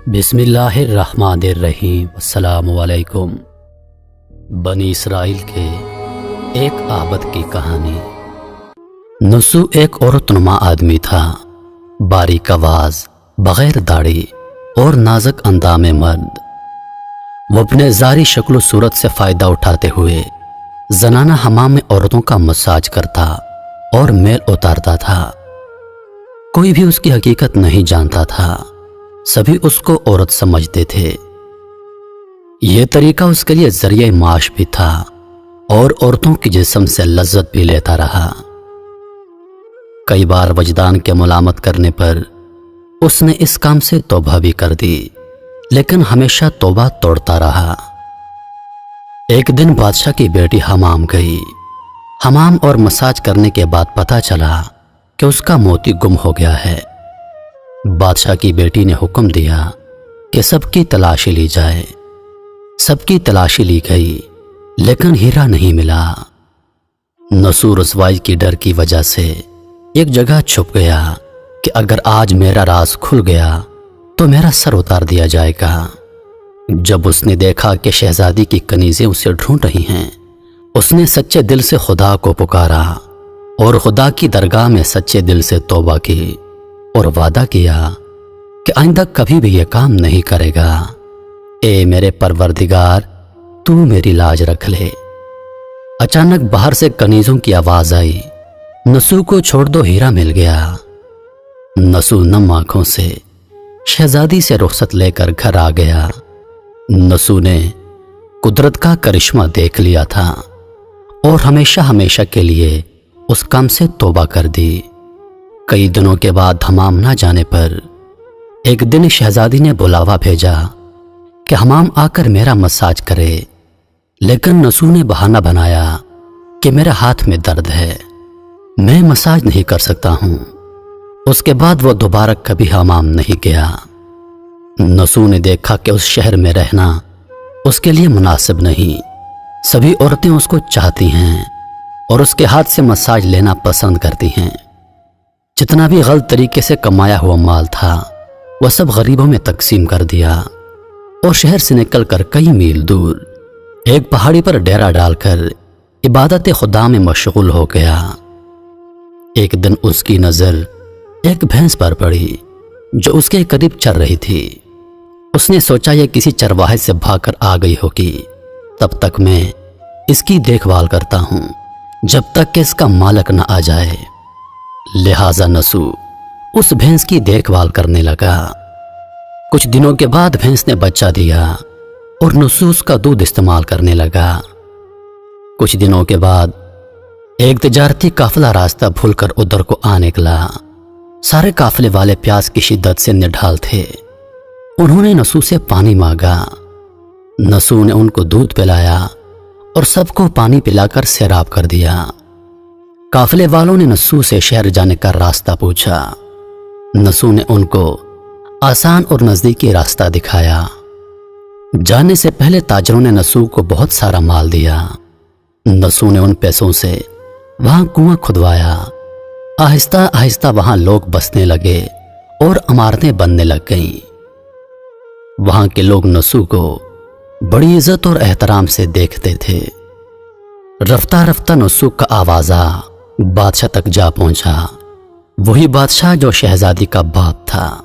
بسم اللہ الرحمن الرحیم۔ السلام علیکم۔ بنی اسرائیل کے ایک عابد کی کہانی۔ نسو ایک عورت نما آدمی تھا، باریک آواز، بغیر داڑھی اور نازک اندام مرد۔ وہ اپنے ظاہری شکل و صورت سے فائدہ اٹھاتے ہوئے زنانہ حمام میں عورتوں کا مساج کرتا اور میل اتارتا تھا۔ کوئی بھی اس کی حقیقت نہیں جانتا تھا، سبھی اس کو عورت سمجھتے تھے۔ یہ طریقہ اس کے لیے ذریعہ معاش بھی تھا اور عورتوں کے جسم سے لذت بھی لیتا رہا۔ کئی بار وجدان کے ملامت کرنے پر اس نے اس کام سے توبہ بھی کر دی، لیکن ہمیشہ توبہ توڑتا رہا۔ ایک دن بادشاہ کی بیٹی حمام گئی۔ حمام اور مساج کرنے کے بعد پتہ چلا کہ اس کا موتی گم ہو گیا ہے۔ بادشاہ کی بیٹی نے حکم دیا کہ سب کی تلاشی لی جائے۔ سب کی تلاشی لی گئی، لیکن ہیرا نہیں ملا۔ نسو رسوائی کی ڈر کی وجہ سے ایک جگہ چھپ گیا کہ اگر آج میرا راز کھل گیا تو میرا سر اتار دیا جائے گا۔ جب اس نے دیکھا کہ شہزادی کی کنیزیں اسے ڈھونڈ رہی ہیں، اس نے سچے دل سے خدا کو پکارا اور خدا کی درگاہ میں سچے دل سے توبہ کی اور وعدہ کیا کہ آئندہ کبھی بھی یہ کام نہیں کرے گا۔ اے میرے پروردگار، تو میری لاج رکھ لے۔ اچانک باہر سے کنیزوں کی آواز آئی، نسو کو چھوڑ دو، ہیرا مل گیا۔ نسو نم آنکھوں سے شہزادی سے رخصت لے کر گھر آ گیا۔ نسو نے قدرت کا کرشمہ دیکھ لیا تھا اور ہمیشہ ہمیشہ کے لیے اس کام سے توبہ کر دی۔ کئی دنوں کے بعد حمام نہ جانے پر ایک دن شہزادی نے بلاوا بھیجا کہ حمام آ کر میرا مساج کرے، لیکن نسو نے بہانہ بنایا کہ میرے ہاتھ میں درد ہے، میں مساج نہیں کر سکتا ہوں۔ اس کے بعد وہ دوبارہ کبھی حمام نہیں گیا۔ نسو نے دیکھا کہ اس شہر میں رہنا اس کے لیے مناسب نہیں۔ سبھی عورتیں اس کو چاہتی ہیں اور اس کے ہاتھ سے مساج لینا پسند کرتی ہیں۔ جتنا بھی غلط طریقے سے کمایا ہوا مال تھا وہ سب غریبوں میں تقسیم کر دیا اور شہر سے نکل کر کئی میل دور ایک پہاڑی پر ڈیرا ڈال کر عبادت خدا میں مشغول ہو گیا۔ ایک دن اس کی نظر ایک بھینس پر پڑی جو اس کے قریب چر رہی تھی۔ اس نے سوچا یہ کسی چرواہے سے بھاگ کر آ گئی ہوگی، تب تک میں اس کی دیکھ بھال کرتا ہوں جب تک کہ اس کا مالک نہ آ جائے۔ لہذا نسو اس بھینس کی دیکھ بھال کرنے لگا۔ کچھ دنوں کے بعد بھینس نے بچہ دیا اور نسو اس کا دودھ استعمال کرنے لگا۔ کچھ دنوں کے بعد ایک تجارتی قافلہ راستہ بھول کر ادھر کو آ نکلا۔ سارے قافلے والے پیاس کی شدت سے نڈھال تھے۔ انہوں نے نسو سے پانی مانگا۔ نسو نے ان کو دودھ پلایا اور سب کو پانی پلا کر سیراب کر دیا۔ قافلے والوں نے نسو سے شہر جانے کا راستہ پوچھا۔ نسو نے ان کو آسان اور نزدیکی راستہ دکھایا۔ جانے سے پہلے تاجروں نے نسو کو بہت سارا مال دیا۔ نسو نے ان پیسوں سے وہاں کنواں کھدوایا۔ آہستہ آہستہ وہاں لوگ بسنے لگے اور عمارتیں بننے لگ گئیں۔ وہاں کے لوگ نسو کو بڑی عزت اور احترام سے دیکھتے تھے۔ رفتہ رفتہ نسو کا آوازہ بادشاہ تک جا پہنچا، وہی بادشاہ جو شہزادی کا باپ تھا۔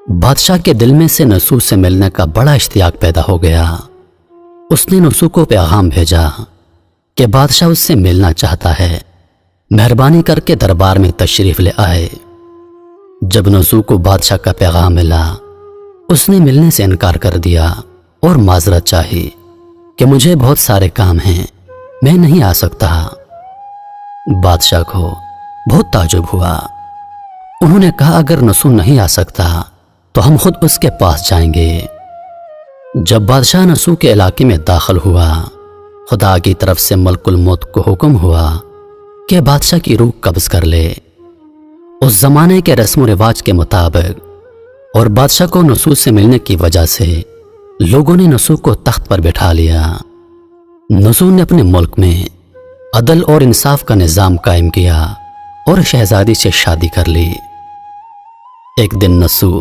بادشاہ کے دل میں سے نسو سے ملنے کا بڑا اشتیاق پیدا ہو گیا۔ اس نے نسو کو پیغام بھیجا کہ بادشاہ اس سے ملنا چاہتا ہے، مہربانی کر کے دربار میں تشریف لے آئے۔ جب نسو کو بادشاہ کا پیغام ملا، اس نے ملنے سے انکار کر دیا اور معذرت چاہی کہ مجھے بہت سارے کام ہیں، میں نہیں آ سکتا۔ بادشاہ کو بہت تعجب ہوا۔ انہوں نے کہا اگر نسو نہیں آ سکتا تو ہم خود اس کے پاس جائیں گے۔ جب بادشاہ نسو کے علاقے میں داخل ہوا، خدا کی طرف سے ملک الموت کو حکم ہوا کہ بادشاہ کی روح قبض کر لے۔ اس زمانے کے رسم و رواج کے مطابق اور بادشاہ کو نسو سے ملنے کی وجہ سے لوگوں نے نسو کو تخت پر بٹھا لیا۔ نسو نے اپنے ملک میں عدل اور انصاف کا نظام قائم کیا اور شہزادی سے شادی کر لی۔ ایک دن نسو